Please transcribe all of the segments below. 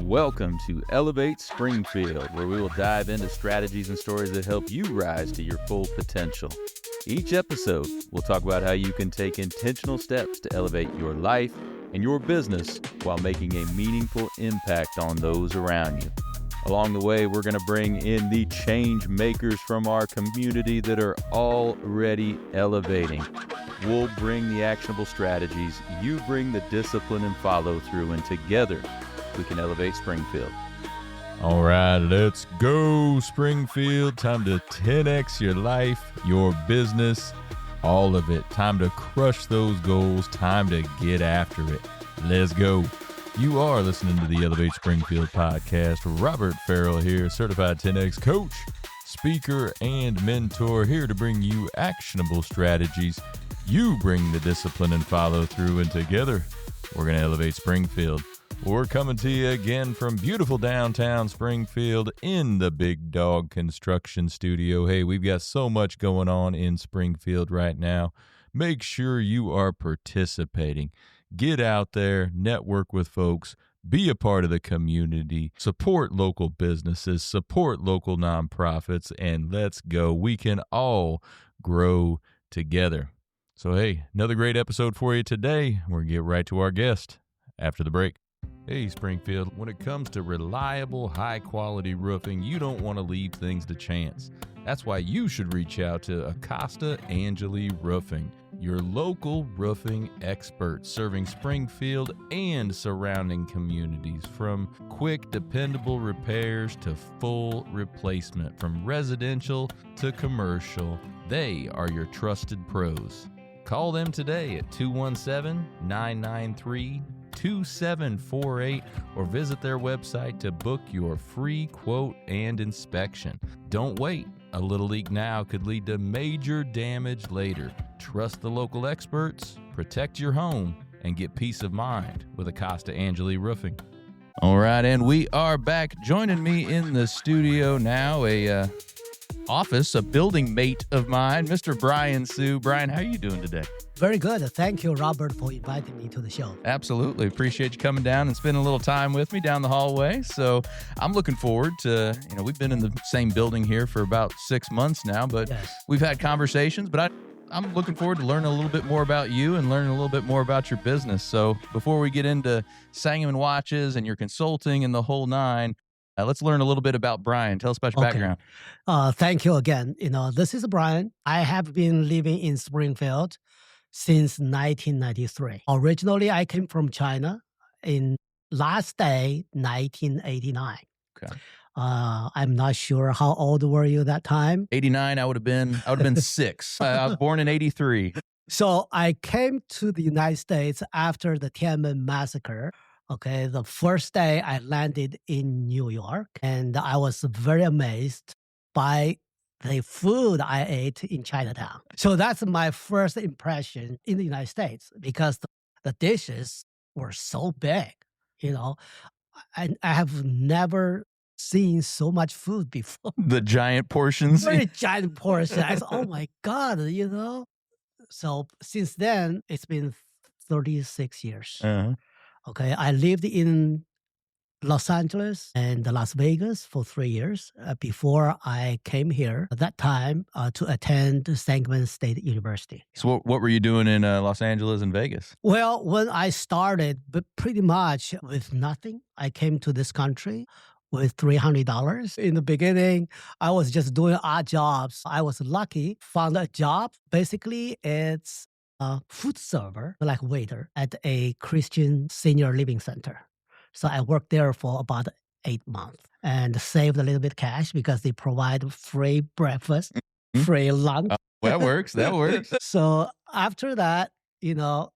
Welcome to Elevate Springfield, where we will dive into strategies and stories that help you rise to your full potential. Each episode, we'll talk about how you can take intentional steps to elevate your life and your business while making a meaningful impact on those around you. Along the way, we're going to bring in the change makers from our community that are already elevating. We'll bring the actionable strategies, you bring the discipline and follow through, and together we can elevate Springfield. All right, let's go, Springfield. Time to 10x your life, your business, all of it. Time to crush those goals. Time to get after it. Let's go. You are listening to the Elevate Springfield podcast. Robert Farrell here, certified 10X coach, speaker, and mentor, here to bring you actionable strategies. You bring the discipline and follow through, and together we're going to elevate Springfield. We're coming to you again from beautiful downtown Springfield in the Big Dog Construction Studio. Hey, we've got so much going on in Springfield right now. Make sure you are participating. Get out there, network with folks, be a part of the community, support local businesses, support local nonprofits, and let's go. We can all grow together. So, hey, another great episode for you today. We're going to get right to our guest after the break. Hey, Springfield, when it comes to reliable, high-quality roofing, you don't want to leave things to chance. That's why you should reach out to Acosta Angeli Roofing, your local roofing expert, serving Springfield and surrounding communities. From quick, dependable repairs to full replacement, from residential to commercial, they are your trusted pros. Call them today at 217-993-2748 or visit their website to book your free quote and inspection. Don't wait. A little leak now could lead to major damage later. Trust the local experts, protect your home, and get peace of mind with Acosta Angeli Roofing. All right, and we are back. Joining me in the studio now, a building mate of mine, Mr. Brian Sue. Brian, how are you doing today? Very good. Thank you, Robert, for inviting me to the show. Absolutely. Appreciate you coming down and spending a little time with me down the hallway. So I'm looking forward to, we've been in the same building here for about 6 months now, but yes, we've had conversations, but I'm looking forward to learning a little bit more about you and learning a little bit more about your business. So before we get into Sangamon Watches and your consulting and the whole nine, let's learn a little bit about Brian. Tell us about your background. Thank you again. This is Brian. I have been living in Springfield since 1993. Originally, I came from China in last day, 1989. Okay. I'm not sure how old were you that time. 89, I would have been 6. I was born in 83. So I came to the United States after the Tiananmen massacre. Okay, the first day I landed in New York, and I was very amazed by the food I ate in Chinatown. So that's my first impression in the United States, because the dishes were so big. I have never seen so much food before. The giant portions. Very giant portion. I said, oh my God, So since then, it's been 36 years. Uh-huh. Okay, I lived in Los Angeles and Las Vegas for 3 years before I came here at that time to attend Sangamon State University. So what were you doing in Los Angeles and Vegas? Well, when I started, but pretty much with nothing, I came to this country with $300. In the beginning, I was just doing odd jobs. I was lucky, found a job. Basically, it's a food server, like waiter, at a Christian senior living center. So I worked there for about 8 months and saved a little bit cash because they provide free breakfast, free lunch. That works. So after that,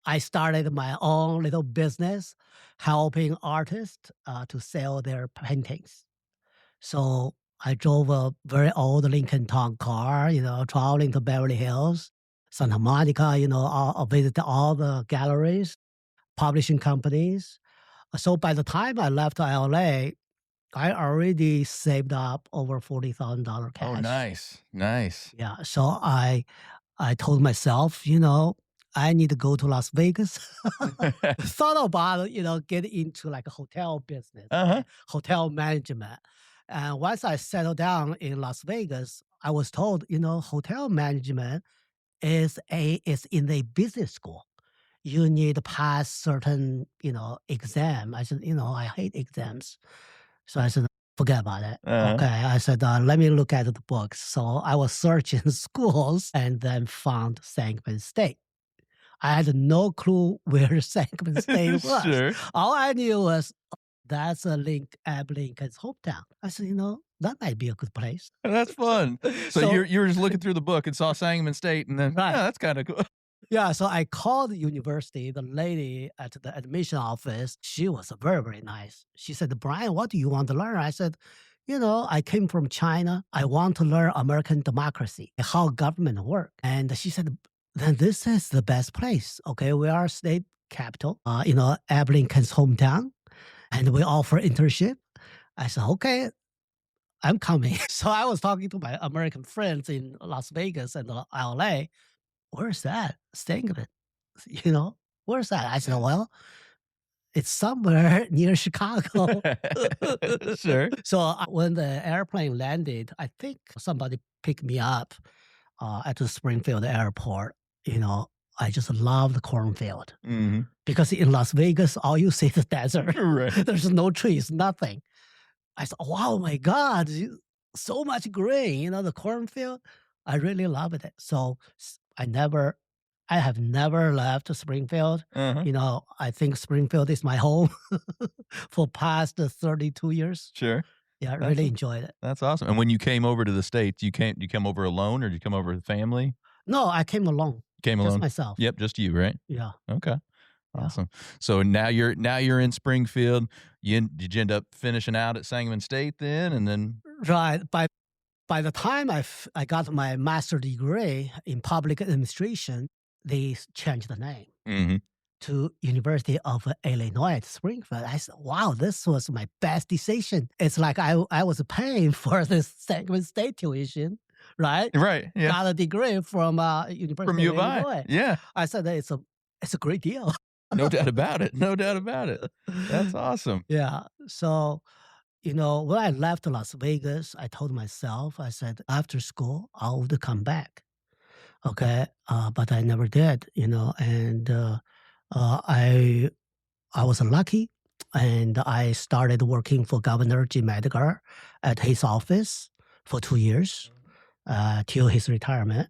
I started my own little business helping artists to sell their paintings. So I drove a very old Lincoln Town car, traveling to Beverly Hills, Santa Monica, I visited all the galleries, publishing companies. So by the time I left LA, I already saved up over $40,000 cash. Oh, nice. Yeah. So I told myself, I need to go to Las Vegas. Thought about, get into like a hotel business, Uh-huh. hotel management. And once I settled down in Las Vegas, I was told, hotel management is in a business school. You need to pass certain, exam. I said, I hate exams. So I said, forget about it. Uh-huh. Okay. I said, let me look at the books. So I was searching schools and then found Sangamon State. I had no clue where Sangamon State was. Sure. All I knew was that's Abe Lincoln's hometown. I said, that might be a good place. That's fun. So you were just looking through the book and saw Sangamon State, and then Right. that's kind of cool. Yeah, so I called the university, the lady at the admission office. She was very, very nice. She said, Brian, what do you want to learn? I said, I came from China. I want to learn American democracy, how government work. And she said, then this is the best place. Okay, we are state capital, Abe Lincoln's hometown, and we offer internship. I said, okay, I'm coming. So I was talking to my American friends in Las Vegas and LA. Where's that? Sangamon, where's that? I said, well, it's somewhere near Chicago. Sure. So when the airplane landed, I think somebody picked me up at the Springfield airport. I just love the cornfield Mm-hmm. because in Las Vegas, all you see is desert. Right. There's no trees, nothing. I said, wow, my God, so much green, the cornfield. I really loved it. So I have never left Springfield. Uh-huh. I think Springfield is my home for past 32 years. Sure. Yeah, I really enjoyed it. That's awesome. And when you came over to the States, you come over alone, or did you come over with family? No, I came alone. Came alone? Just myself. Yep, just you, right? Yeah. Okay. Yeah. Awesome. So now you're in Springfield. Did you end up finishing out at Sangamon State then, and then? Right. By the time I got my master's degree in public administration, they changed the name to University of Illinois at Springfield. I said, wow, this was my best decision. It's like I was paying for this Sangamon State tuition, right? Right. Yeah. Got a degree from University From of Illinois. Yeah. I said it's a great deal. No doubt about it. No doubt about it. That's awesome. Yeah. So, when I left Las Vegas, I told myself, I said, after school, I would come back. Okay. But I never did, and I was lucky, and I started working for Governor Jim Edgar at his office for 2 years till his retirement.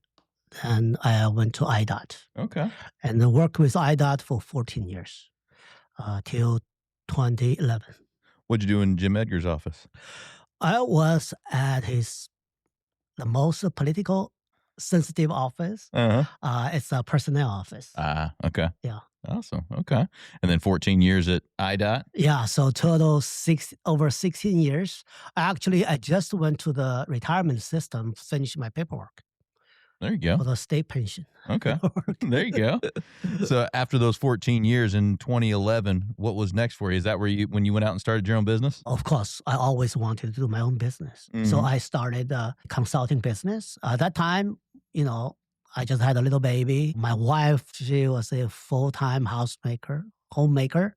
And I went to IDOT. Okay. And worked with IDOT for 14 years till 2011. What'd you do in Jim Edgar's office? I was at the most political sensitive office. Uh-huh. It's a personnel office. Okay. Yeah. Awesome. Okay. And then 14 years at IDOT? Yeah. So total over 16 years. I just went to the retirement system, finished my paperwork. There you go. For the state pension. Okay. There you go. So after those 14 years in 2011, what was next for you? Is that when you went out and started your own business? Of course, I always wanted to do my own business. So I started a consulting business. At that time, I just had a little baby. My wife, she was a full-time homemaker.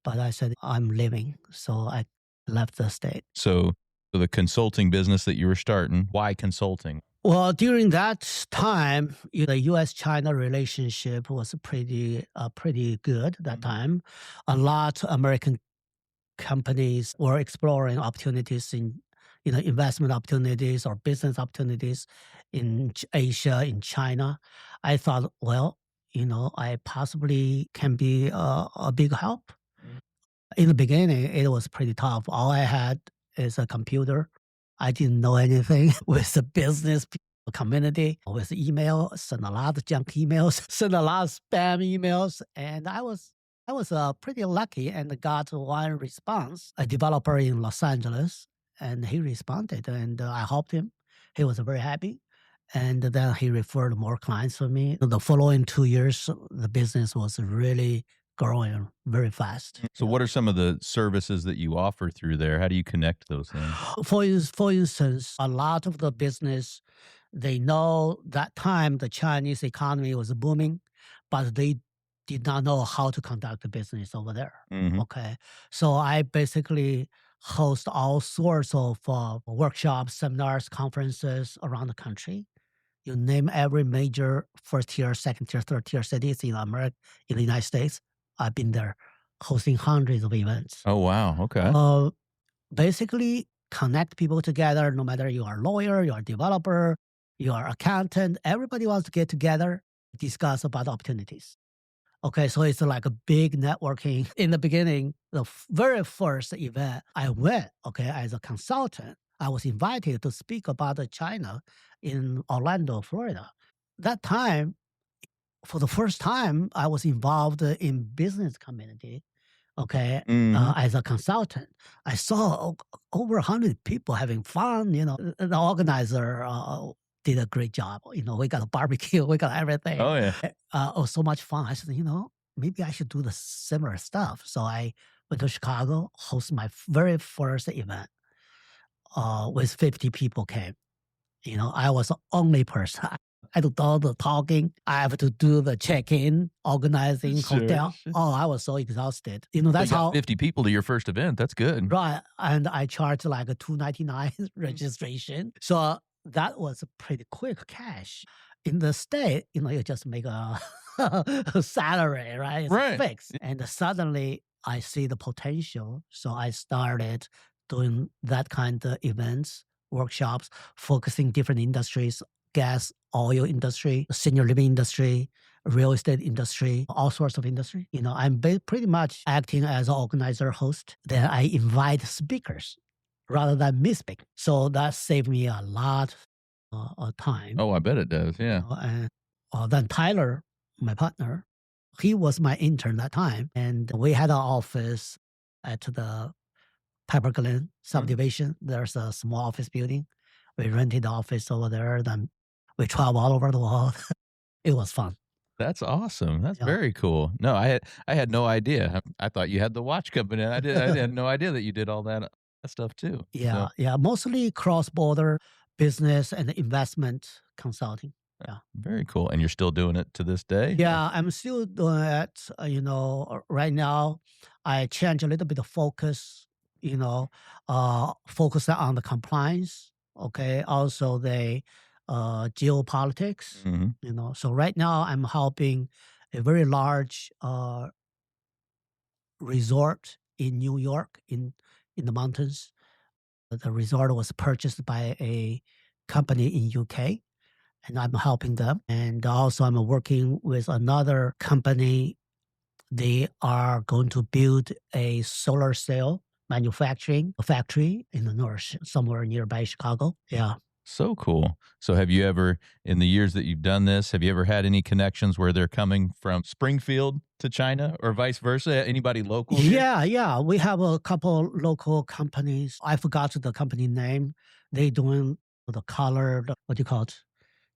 But I said, I'm leaving. So I left the state. So the consulting business that you were starting, why consulting? Well, during that time, the U.S.-China relationship was pretty good that time. A lot of American companies were exploring opportunities in, investment opportunities or business opportunities in Asia, in China. I thought, well, I possibly can be a big help. In the beginning, it was pretty tough. All I had is a computer. I didn't know anything with the business community, with email, sent a lot of junk emails, sent a lot of spam emails. And I was pretty lucky and got one response, a developer in Los Angeles, and he responded and I helped him. He was very happy. And then he referred more clients for me. The following 2 years, the business was really growing very fast. So what are some of the services that you offer through there? How do you connect those things? For instance, a lot of the business, they know that time the Chinese economy was booming. but they did not know how to conduct the business over there. Hmm. Okay. So I basically host all sorts of workshops, seminars, conferences around the country. You name every major first tier, second tier, third tier cities in America, in the United States. I've been there hosting hundreds of events. Oh, wow. Okay. Uh, Basically connect people together, no matter you are a lawyer, you are a developer, you are accountant, everybody wants to get together, discuss about opportunities. Okay, so it's like a big networking. In the beginning, the very first event I went, okay, as a consultant, I was invited to speak about China in Orlando, Florida. That time, for the first time, I was involved in business community. Okay, Hmm. as a consultant, I saw over 100 people having fun. The organizer did a great job. We got a barbecue, we got everything. Oh, yeah. It was so much fun. I said, maybe I should do the similar stuff. So I went to Chicago, host my very first event with 50 people came. I was the only person. I had to do all the talking. I have to do the check-in, organizing Sure, hotel. sure. Oh, I was so exhausted. So you That's got how 50 people to your first event. That's good. right. And I charged like a $2.99 registration. So that was a pretty quick cash. In the state, you just make a, a salary, right? It's Right. fixed. And suddenly I see the potential. So I started doing that kind of events, workshops, focusing different industries, gas, oil industry, senior living industry, real estate industry, all sorts of industry. I'm pretty much acting as an organizer host. Then I invite speakers rather than me speak. So that saved me a lot of time. Oh, I bet it does. Yeah. And then Tyler, my partner, he was my intern that time. And we had an office at the Pepper Glen subdivision. There's a small office building. We rented the office over there. Then we travel all over the world. It was fun. That's awesome. That's Yeah. very cool. No, I had no idea. I thought you had the watch company. And I had no idea that you did all that stuff too. Yeah, So, yeah, mostly cross-border business and investment consulting. Yeah. very cool. And you're still doing it to this day? Yeah, I'm still doing it. Right now, I change a little bit of focus. Focus on the compliance. Okay, also the geopolitics. Hmm. So right now I'm helping a very large resort in New York in the mountains. The resort was purchased by a company in UK, and I'm helping them. And also, I'm working with another company. They are going to build a solar cell manufacturing factory in the north, somewhere nearby Chicago. Yeah. So cool. So have you ever, in the years that you've done this, have you ever had any connections where they're coming from Springfield to China or vice versa? Anybody local here? Yeah, yeah. We have a couple local companies. I forgot the company name. They doing the colored, what do you call it?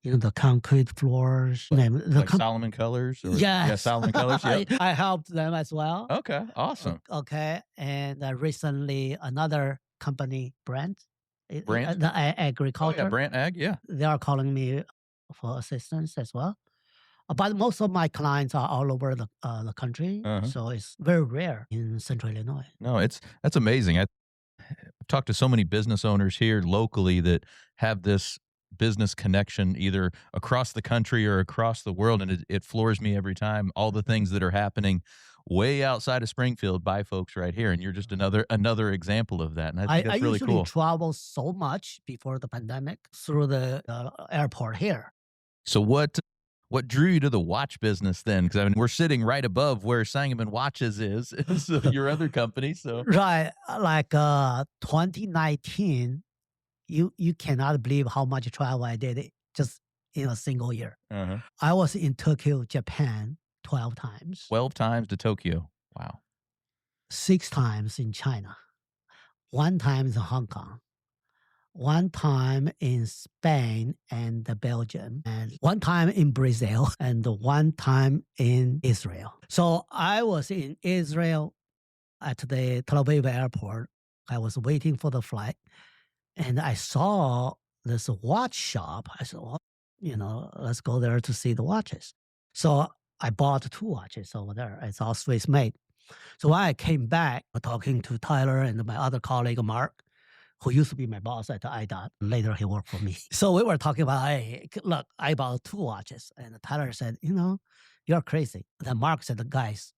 The concrete floors. Name Like Solomon Colors? Or, Yeah, Yes. Solomon Colors. Yep. I helped them as well. Okay, awesome. Okay. And recently another company, Brent, Brant? the Oh, yeah, agriculture, Brant Ag. Yeah. they are calling me for assistance as well. But most of my clients are all over the country. Uh-huh. So it's very rare in central Illinois. No, that's amazing. I've talked to so many business owners here locally that have this business connection either across the country or across the world, and it floors me every time. All the things that are happening way outside of Springfield by folks right here, and you're just another example of that. And I think I that's really usually cool. travel so much before the pandemic through the airport here. So what drew you to the watch business then? Because I mean, we're sitting right above where Sangamon Watches is, so your other company. So Right. Like 2019, you cannot believe how much travel I did just in a single year. uh-huh. I was in Tokyo, Japan 12 times, 12 times to Tokyo. Wow. 6 times in China, 1 time in Hong Kong, 1 time in Spain and Belgium, and 1 time in Brazil, and 1 time in Israel. So I was in Israel at the Tel Aviv airport. I was waiting for the flight, and I saw this watch shop. I said, well, let's go there to see the watches. So I bought 2 watches over there. It's all Swiss made. So when I came back, talking to Tyler and my other colleague, Mark, who used to be my boss at IDOT. Later, he worked for me. So we were talking about, hey, look, I bought 2 watches. And Tyler said, you're crazy. Then Mark said, guys,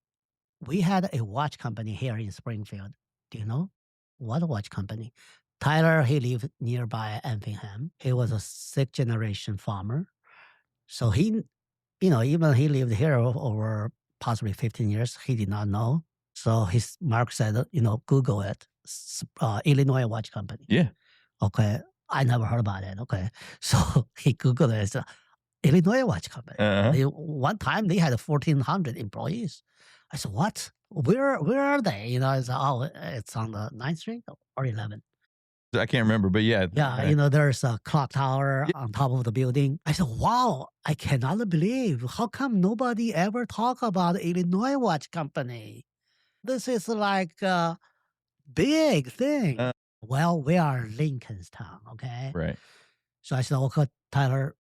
we had a watch company here in Springfield. Do you know what watch company? Tyler, he lived nearby Effingham. He was a 6th-generation farmer. So he, even he lived here over possibly 15 years, he did not know. So Mark said, Google it, Illinois Watch Company. Yeah. Okay. I never heard about it. Okay. So he Googled it. It's Illinois Watch Company. One time they had 1,400 employees. I said, what? Where are they? I said, it's on the 9th Street or 11th. I can't remember, but yeah. Yeah, there's a clock tower on top of the building. I said, wow, I cannot believe. How come nobody ever talk about Illinois Watch Company? This is like a big thing. Well, we are Lincoln's town, okay? Right. So I said, okay, Tyler,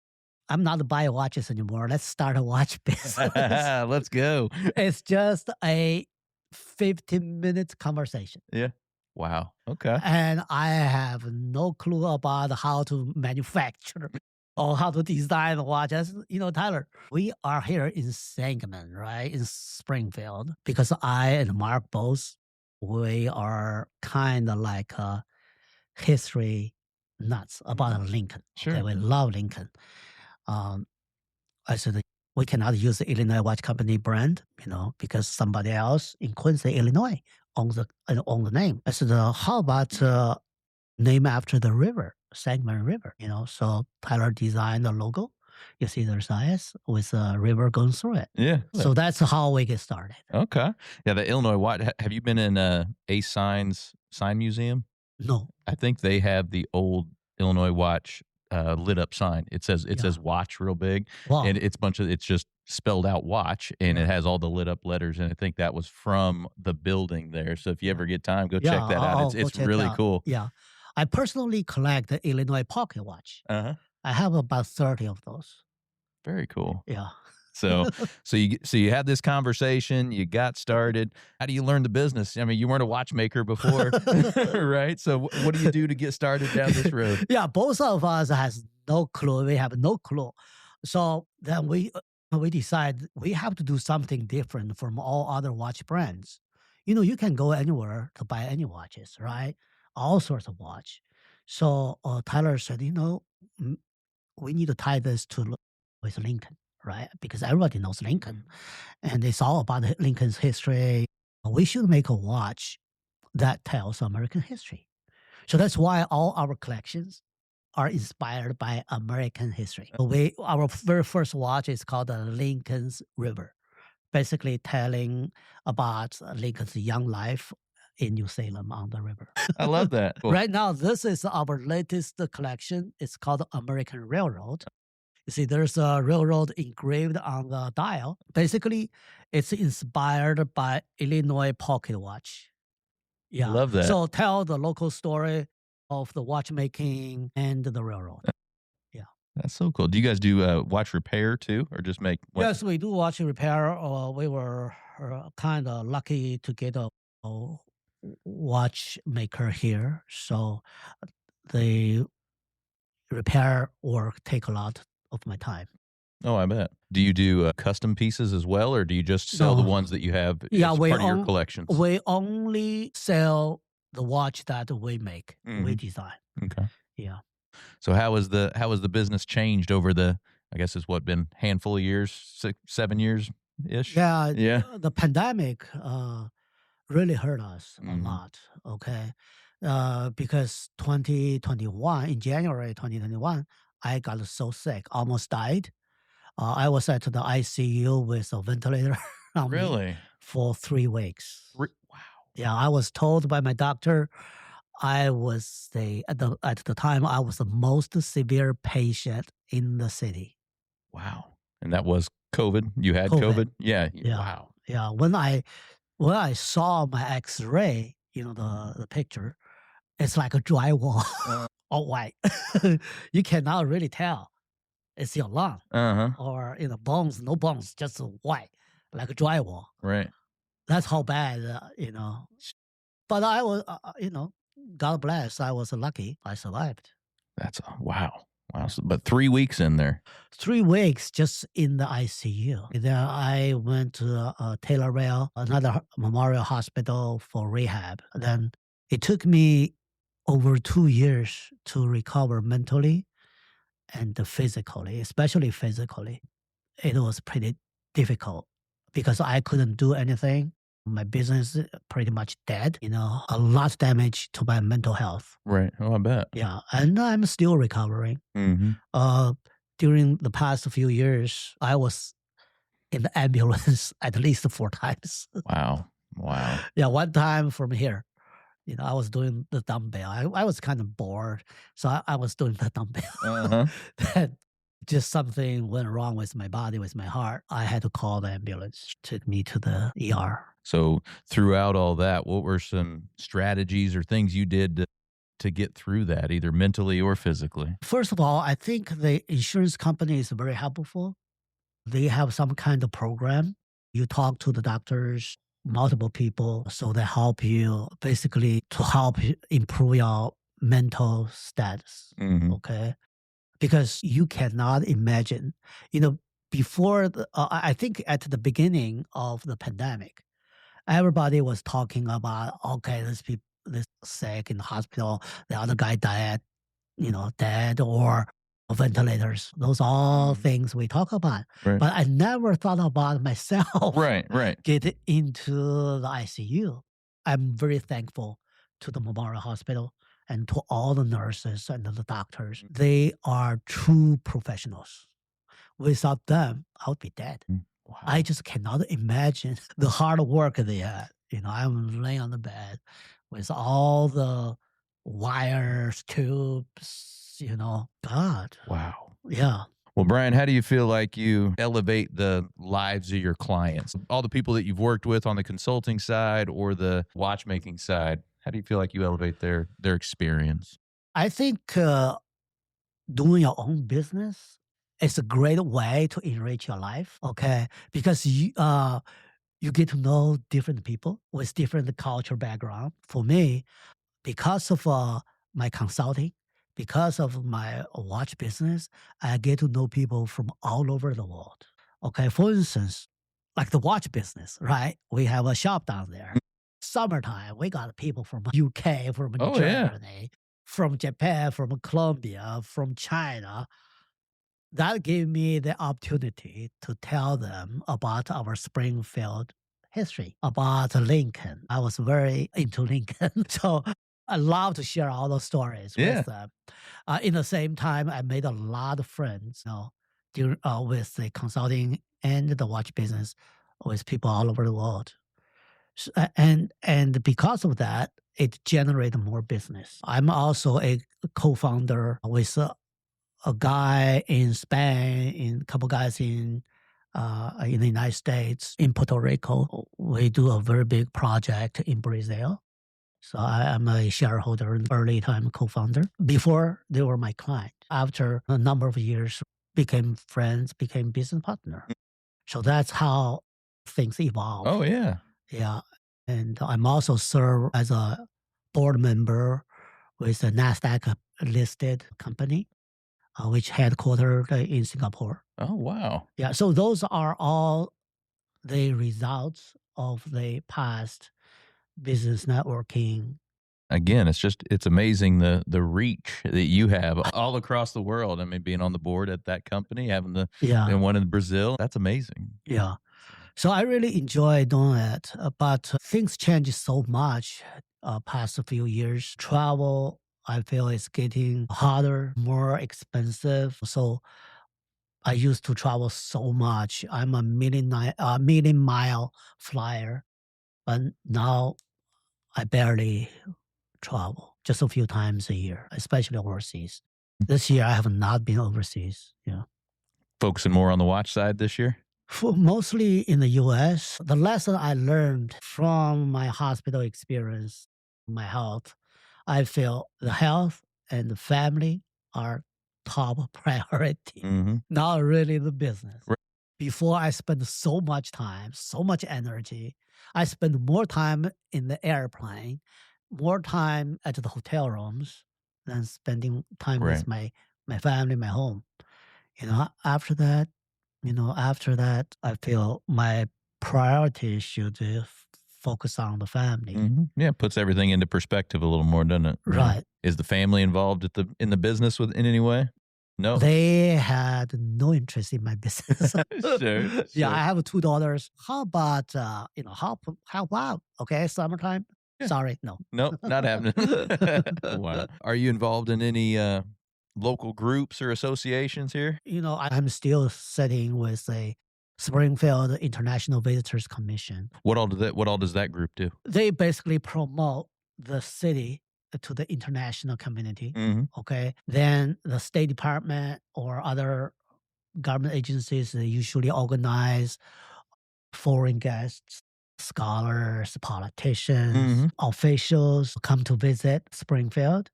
I'm not buying watches anymore. Let's start a watch business. Let's go. It's just a 15-minute conversation. Yeah. Wow. Okay. And I have no clue about how to manufacture or how to design the watches. Tyler, we are here in Sangamon, right? In Springfield, because I and Mark both, we are kind of like history nuts about Lincoln. Sure. Okay? We love Lincoln. I said, we cannot use the Illinois Watch Company brand, because somebody else in Quincy, Illinois owns the name. I said, how about name after the river, Sangamon River, So Tyler designed the logo. You see there's eyes with a river going through it. Yeah. So that's how we get started. Okay. Yeah, the Illinois Watch. Have you been in Ace Signs Sign Museum? No. I think they have the old Illinois Watch lit up sign. It says watch real big. Wow. And it's just spelled out watch, and it has all the lit up letters. And I think that was from the building there. So if you ever get time, go check that out. It's really cool. Yeah. I personally collect the Illinois pocket watch. I have about 30 of those. Very cool. Yeah. So you had this conversation, you got started. How do you learn the business? I mean, you weren't a watchmaker before, right? So what do you do to get started down this road? Yeah, both of us has no clue. We have no clue. So then we decide we have to do something different from all other watch brands. You can go anywhere to buy any watches, right? All sorts of watch. So Tyler said, we need to tie this with Lincoln, right? Because everybody knows Lincoln, and it's all about Lincoln's history. We should make a watch that tells American history. So that's why all our collections are inspired by American history. Our very first watch is called the Lincoln's River, basically telling about Lincoln's young life in New Salem on the river. I love that. Cool. Right now, this is our latest collection. It's called American Railroad. You see, there's a railroad engraved on the dial. Basically, it's inspired by Illinois pocket watch. Yeah. Love that. So tell the local story of the watchmaking and the railroad. Yeah. That's so cool. Do you guys do watch repair too, or just make? Yes, we do watch repair. We were kind of lucky to get a watchmaker here. So the repair work take a lot of my time. Oh, I bet. Do you do custom pieces as well, or do you just sell the ones that you have as part of your collections? We only sell the watch that we make, we design. Okay. Yeah. So how has the business changed over the, I guess it's been handful of years, 6, 7 years ish? Yeah. Yeah. The pandemic really hurt us a lot. Okay. Because in January 2021, I got so sick, almost died. I was at the ICU with a ventilator on me for 3 weeks. Wow. Yeah, I was told by my doctor at the time I was the most severe patient in the city. Wow. And that was COVID? You had COVID? Yeah. Wow. Yeah. When I saw my X-ray, the picture, it's like a drywall, all white. You cannot really tell. It's your lung, Uh-huh. or bones, no bones, just white, like a drywall. Right. That's how bad, But I was, God bless, I was lucky. I survived. That's wow. Wow. But 3 weeks in there. 3 weeks just in the ICU. Then I went to Taylorville, another memorial hospital for rehab. Then it took me over 2 years to recover mentally and physically, especially physically. It was pretty difficult because I couldn't do anything. My business pretty much dead, a lot damage to my mental health. Right. Oh, I bet. Yeah, and I'm still recovering. Mhm. During the past few years, I was in the ambulance at least 4 times. Wow. Wow. Yeah, one time from here, I was doing the dumbbell. I was kind of bored, so I was doing the dumbbell. Uh-huh. Then just something went wrong with my body, with my heart. I had to call the ambulance, took me to the ER. So throughout all that, what were some strategies or things you did to get through that, either mentally or physically? First of all, I think the insurance company is very helpful. They have some kind of program. You talk to the doctors, multiple people, so they help you basically to help you improve your mental status. Mhm. Okay. Because you cannot imagine, before I think at the beginning of the pandemic, everybody was talking about, okay, this sick in the hospital, the other guy died, dead, or ventilators. Those are all things we talk about. Right. But I never thought about myself Right, right. get into the ICU. I'm very thankful to the Memorial Hospital and to all the nurses and the doctors. They are true professionals. Without them, I would be dead. Wow. I just cannot imagine the hard work they had. I'm laying on the bed with all the wires, tubes, God. Wow. Yeah. Well, Brian, how do you feel like you elevate the lives of your clients? All the people that you've worked with on the consulting side or the watchmaking side, how do you feel like you elevate their experience? I think doing your own business is a great way to enrich your life. Okay. Because you get to know different people with different cultural background. For me, because of my consulting, because of my watch business, I get to know people from all over the world. Okay, for instance, like the watch business, right? We have a shop down there. Summertime, we got people from UK, from Oh, yeah. Germany, from Japan, from Colombia, from China. That gave me the opportunity to tell them about our Springfield history, about Lincoln. I was very into Lincoln. So I love to share all those stories Yeah. with them. In the same time, I made a lot of friends, with the consulting and the watch business with people all over the world. And because of that, it generated more business. I'm also a co-founder with a guy in Spain, and a couple guys in the United States, in Puerto Rico. We do a very big project in Brazil. So I am a shareholder, early time co-founder. Before they were my client. After a number of years, became friends, became business partner. So that's how things evolve. Oh, yeah. Yeah. And I'm also serve as a board member with a NASDAQ listed company, which headquartered in Singapore. Oh, wow. Yeah. So those are all the results of the past business networking. Again, it's amazing the reach that you have all across the world. I mean, being on the board at that company, having the Yeah. and one in Brazil, that's amazing. Yeah. So I really enjoy doing it, but things change so much past a few years. Travel, I feel, is getting harder, more expensive. So I used to travel so much. I'm a million mile flyer, but now I barely travel, just a few times a year, especially overseas. This year I have not been overseas. Yeah. Focusing more on the watch side this year? Mostly in the US. The lesson I learned from my hospital experience, my health, I feel the health and the family are top priority, Mm-hmm. not really the business. Right. Before I spend so much time, so much energy, I spend more time in the airplane, more time at the hotel rooms than spending time Right. with my family, my home. After that, I feel my priority should focus on the family. Mm-hmm. Yeah, puts everything into perspective a little more, doesn't it? Yeah. Right. Is the family involved in the business in any way? No. They had no interest in my business. Sure. Yeah, I Sure. have 2 daughters. How about, how about, okay, summertime? Yeah. Sorry, no. Nope, not happening. Wow. Are you involved in any local groups or associations here? I'm still sitting with a Springfield International Visitors Commission. What all does that group do? They basically promote the city to the international community. Mm-hmm. Okay. Then the State Department or other government agencies, they usually organize foreign guests, scholars, politicians, Mm-hmm. officials come to visit Springfield.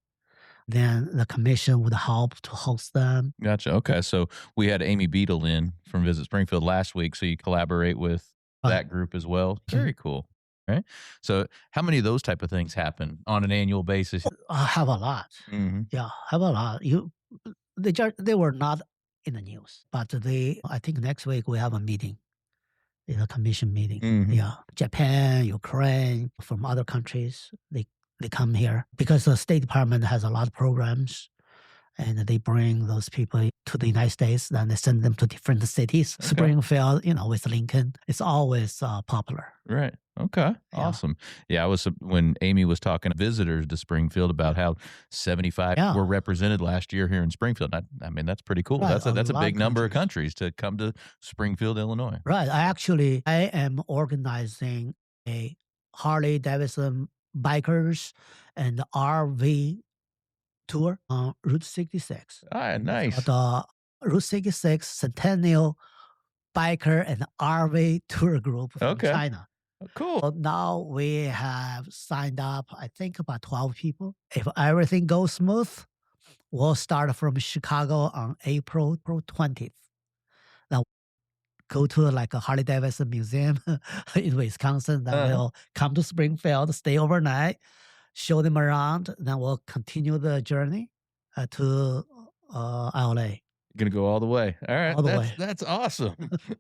Then the commission would help to host them. Gotcha. Okay. So we had Amy Beadle in from Visit Springfield last week. So you collaborate with Right. that group as well. Very cool. Right. So how many of those type of things happen on an annual basis? I have a lot. Mm-hmm. Yeah, have a lot. They were not in the news, but I think next week we have a meeting, a commission meeting. Mhm. Yeah, Japan, Ukraine, from other countries, they come here because the State Department has a lot of programs, and they bring those people to the United States. Then they send them to different cities. Okay. Springfield, with Lincoln, it's always popular. Right. Okay. Awesome. Yeah, I was when Amy was talking to visitors to Springfield about how 75 Yeah. were represented last year here in Springfield. I mean, that's pretty cool. Right, That's a a lot big of number of countries. countries to come to Springfield, Illinois. Right. I am organizing a Harley Davidson bikers and RV tour on Route 66. Ah, nice. The Route 66 Centennial Biker and RV Tour Group from Okay. China. Cool. So now we have signed up, I think about 12 people. If everything goes smooth, we'll start from Chicago on April 20th. Now go to like a Harley Davidson museum in Wisconsin. Then we'll come to Springfield, stay overnight, show them around. Then we'll continue the journey to LA. Gonna go all the way. All right. All the way. That's awesome.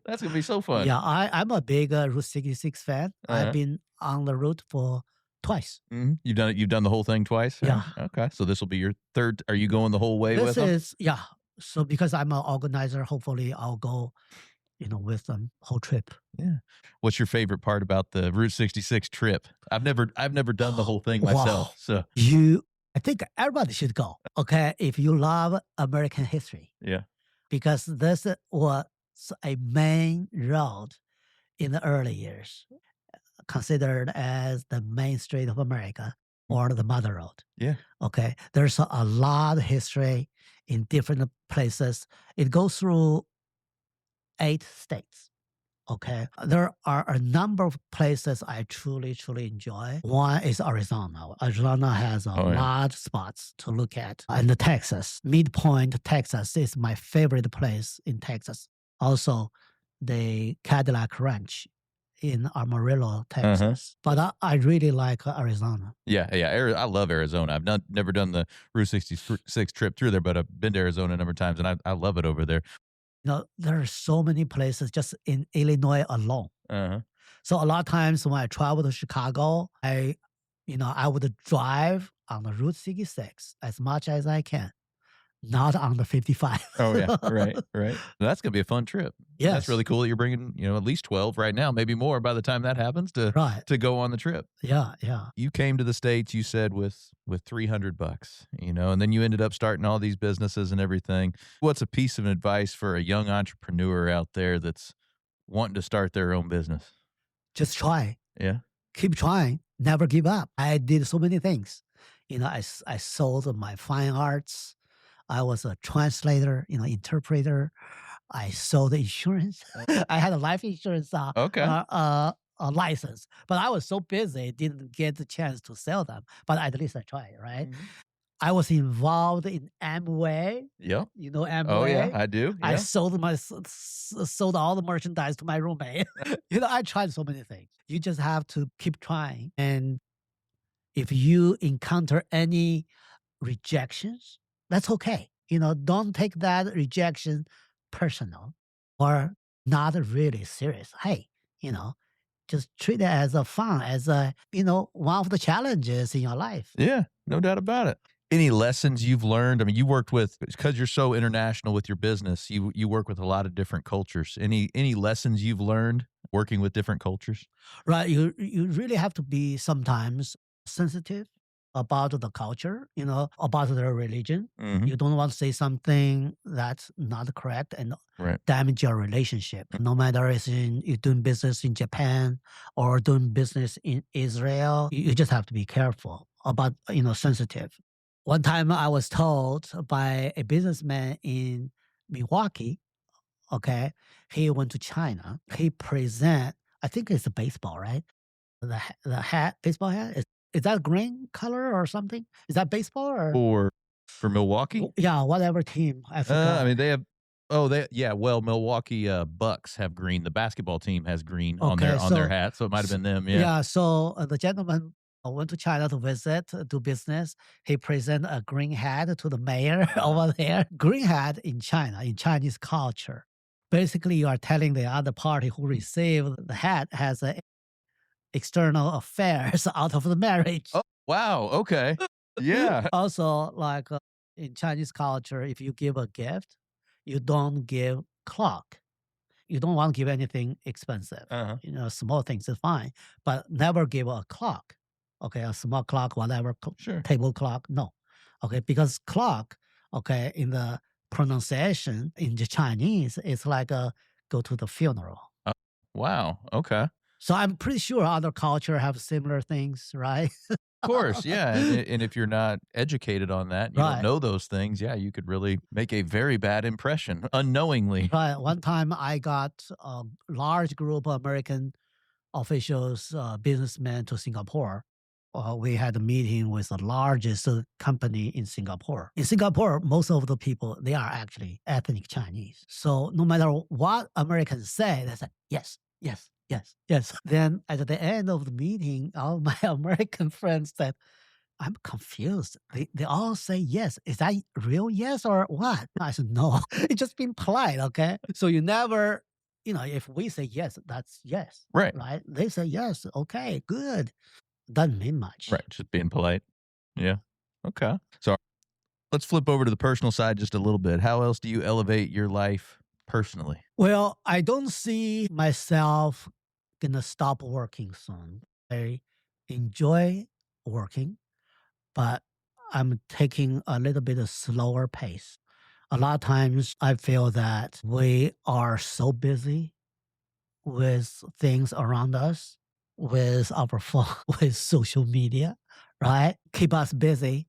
That's gonna be so fun. Yeah, I'm a big Route 66 fan. Uh-huh. I've been on the route for twice. Mhm. You've done the whole thing twice? Yeah. Okay. So this will be your third. Are you going the whole way with them? So because I'm an organizer, hopefully I'll go, with them whole trip. Yeah. What's your favorite part about the Route 66 trip? I've never done the whole thing myself. Wow. So I think everybody should go. Okay, if you love American history, yeah. because this was a main road in the early years, considered as the main street of America or the mother road. Yeah. Okay, there's a lot of history in different places. It goes through 8 states. Okay, there are a number of places I truly, truly enjoy. One is Arizona. Arizona has a lot of spots to look at. And Texas, Midpoint, Texas is my favorite place in Texas. Also, the Cadillac Ranch in Amarillo, Texas. But I really like Arizona. Yeah. I love Arizona. I've never done the Route 66 trip through there, but I've been to Arizona a number of times, and I love it over there. There are so many places just in Illinois alone. Uh-huh. So a lot of times when I travel to Chicago, I would drive on the Route 66 as much as I can, not on the 55. Oh yeah, right. That's gonna be a fun trip. Yes. That's really cool that you're bringing, at least 12 right now, maybe more by the time that happens to go on the trip. Yeah. You came to the States, you said with $300, and then you ended up starting all these businesses and everything. What's a piece of advice for a young entrepreneur out there that's wanting to start their own business? Just try. Yeah. Keep trying. Never give up. I did so many things. I sold my fine arts. I was a translator, interpreter. I sold insurance. I had a life insurance license, but I was so busy, didn't get the chance to sell them. But at least I tried, right? I was involved in Amway. Yep. You know Oh yeah, Amway? I do. I Yeah. sold all the merchandise to my roommate. I tried so many things. You just have to keep trying. And if you encounter any rejections, that's okay. Don't take that rejection personal or not really serious. Hey, you know, just treat it as a fun, as one of the challenges in your life. Yeah, no doubt about it. Any lessons you've learned? I mean, you worked with, because you're so international with your business, you work with a lot of different cultures. Any lessons you've learned working with different cultures? Right. You really have to be sometimes sensitive about the culture, about their religion. Mhm. You don't want to say something that's not correct and Right. damage your relationship. No matter if you're doing business in Japan or doing business in Israel, you just have to be careful about, sensitive. One time I was told by a businessman in Milwaukee, okay, he went to China. He present, I think it's a baseball, right? The hat, baseball hat, is that green color or something? Is that baseball or For Milwaukee? yeah, whatever team, I I forgot. mean, they have. Oh, yeah. Well, Milwaukee Bucks have green. The basketball team has green on Okay, their hat, so it might have been them. Yeah. yeah, so the gentleman went to China to visit, do business. He present a green hat to the mayor over there. Green hat in China, in Chinese culture. Basically, you are telling the other party who received the hat has external affairs out of the marriage. Oh, wow. Okay. Yeah. Also, like in Chinese culture, if you give a gift, you don't give clock. You don't want to give anything expensive. Uh-huh. Small things is fine, but never give a clock. Okay, a small clock, whatever, Sure. table clock. No. Okay, because clock, okay, in the pronunciation in the Chinese, it's like a go to the funeral. Oh, wow. Okay. So I'm pretty sure other culture have similar things, right? Of course, yeah, and if you're not educated on that, you Right. don't know those things, yeah, you could really make a very bad impression unknowingly. Right. One time I got a large group of American officials, businessmen to Singapore. We had a meeting with the largest company in Singapore. In Singapore, most of the people, they are actually ethnic Chinese. So no matter what Americans say, they say, yes, yes, yes, yes. Then at the end of the meeting, all my American friends said, I'm confused. They all say yes. Is that real yes or what? I said, no, it's just being polite. Okay. So you never, if we say yes, that's yes. Right. Right. They say yes. Okay, good. Doesn't mean much. Right, just being polite. Yeah. Okay. So let's flip over to the personal side just a little bit. How else do you elevate your life personally? Well, I don't see myself gonna stop working soon. I enjoy working, but I'm taking a little bit of slower pace. A lot of times I feel that we are so busy with things around us, with our phone, with social media, right? Keep us busy.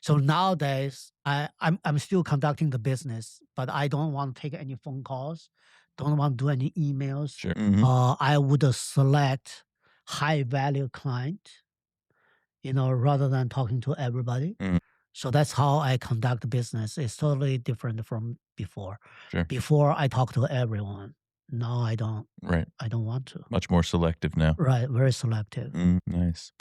So nowadays, I'm still conducting the business, but I don't want to take any phone calls, don't want to do any emails. Sure. Mhm. I would select high value client, rather than talking to everybody. Mm. So that's how I conduct business. It's totally different from before. Sure. Before I talk to everyone. Now I don't. Right. I don't want to. Much more selective now. Right, very selective. Nice.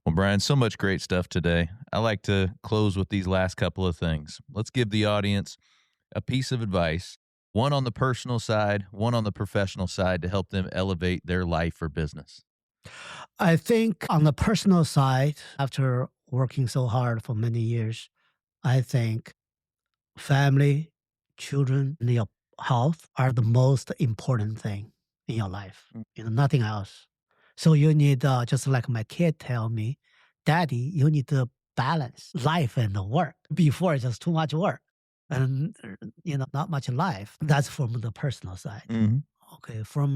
Well, Brian, so much great stuff today. I like to close with these last couple of things. Let's give the audience a piece of advice, one on the personal side, one on the professional side, to help them elevate their life or business. I think on the personal side, after working so hard for many years, I think family, children, and your health are the most important thing in your life. Nothing else. So you need, just like my kid tell me, Daddy, you need to balance life and the work. Before it's just too much work and not much life. That's from the personal side. Mhm. Okay, from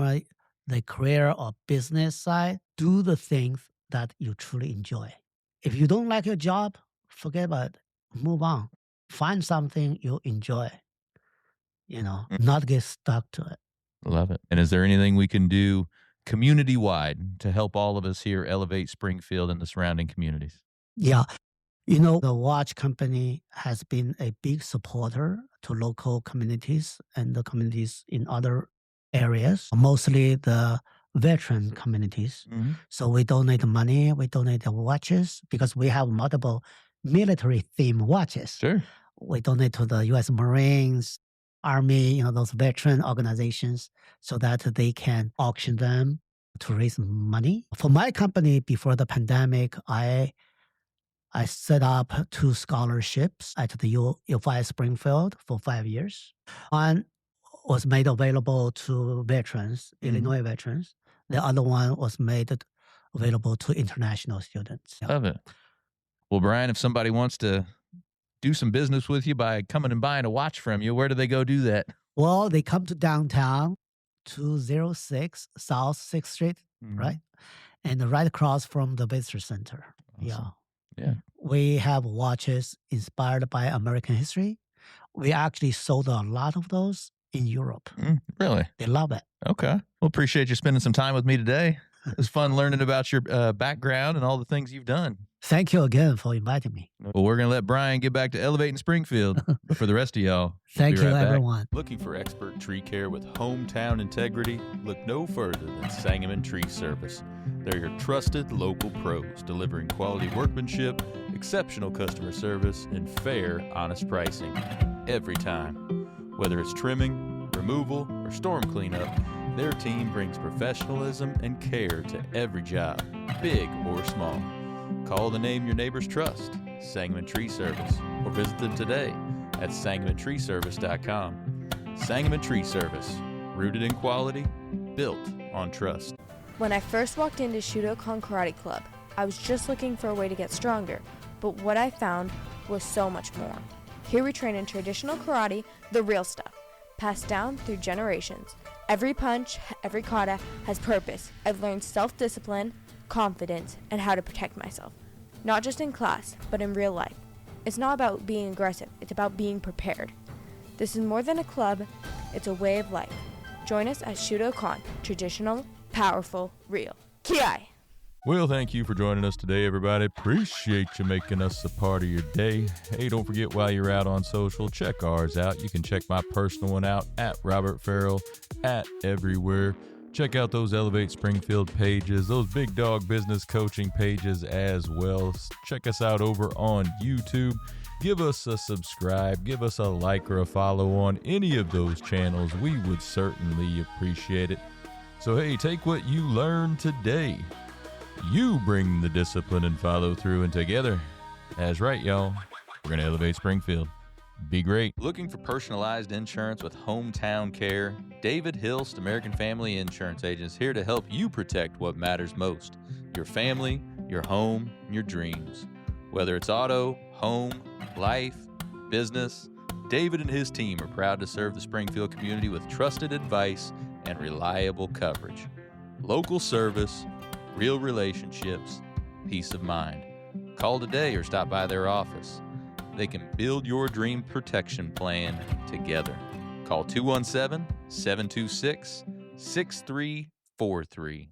the career or business side, do the things that you truly enjoy. If you don't like your job, forget about it. Move on. Find something you enjoy. Not get stuck to it. Love it. And is there anything we can do community wide to help all of us here elevate Springfield and the surrounding communities? Yeah. The watch company has been a big supporter to local communities and the communities in other areas, mostly the veteran communities. So we donate money, we donate the watches because we have multiple military themed watches. Sure. We donate to the U.S. Marines, Army, those veteran organizations so that they can auction them to raise money. For my company, before the pandemic, I set up 2 scholarships at the UFI Springfield for 5 years. One was made available to veterans, Illinois veterans. The other one was made available to international students. Yeah. Love it. Well, Brian, if somebody wants to do some business with you by coming and buying a watch from you, where do they go do that? Well, they come to downtown, 206 South 6th Street, right? And right across from the visitor center. Awesome. Yeah. We have watches inspired by American history. We actually sold a lot of those in Europe. Really? They love it. Okay. Well, appreciate you spending some time with me today. It was fun learning about your background and all the things you've done. Thank you again for inviting me. Well, we're going to let Brian get back to elevating Springfield. But for the rest of y'all, Thank we'll you, be right back. everyone. Looking for expert tree care with hometown integrity? Look no further than Sangamon Tree Service. They're your trusted local pros, delivering quality workmanship, exceptional customer service, and fair, honest pricing every time. Whether it's trimming, removal, or storm cleanup, their team brings professionalism and care to every job, big or small. Call the name your neighbors trust, Sangamon Tree Service, or visit them today at sangamontreeservice.com. Sangamon Tree Service, rooted in quality, built on trust. When I first walked into Shudokan Karate Club, I was just looking for a way to get stronger, but what I found was so much more. Here we train in traditional karate, the real stuff, passed down through generations. Every punch, every kata has purpose. I've learned self-discipline, confidence, and how to protect myself. Not just in class, but in real life. It's not about being aggressive, it's about being prepared. This is more than a club, it's a way of life. Join us at Shudokan, traditional, powerful, real. Ki-ai! Well, thank you for joining us today, everybody. Appreciate you making us a part of your day. Hey, don't forget while you're out on social, check ours out. You can check my personal one out at Robert Farrell, at everywhere. Check out those Elevate Springfield pages, those Big Dog Business Coaching pages as well. Check us out over on YouTube. Give us a subscribe, give us a like or a follow on any of those channels. We would certainly appreciate it. So, hey, take what you learned today. You bring the discipline and follow through, and together, that's right, y'all, we're going to elevate Springfield. Be great. Looking for personalized insurance with hometown care? David Hilst, American Family Insurance Agents, here to help you protect what matters most: your family, your home, and your dreams. Whether it's auto, home, life, business, David and his team are proud to serve the Springfield community with trusted advice and reliable coverage. Local service, real relationships, peace of mind. Call today or stop by their office. They can build your dream protection plan together. Call 217-726-6343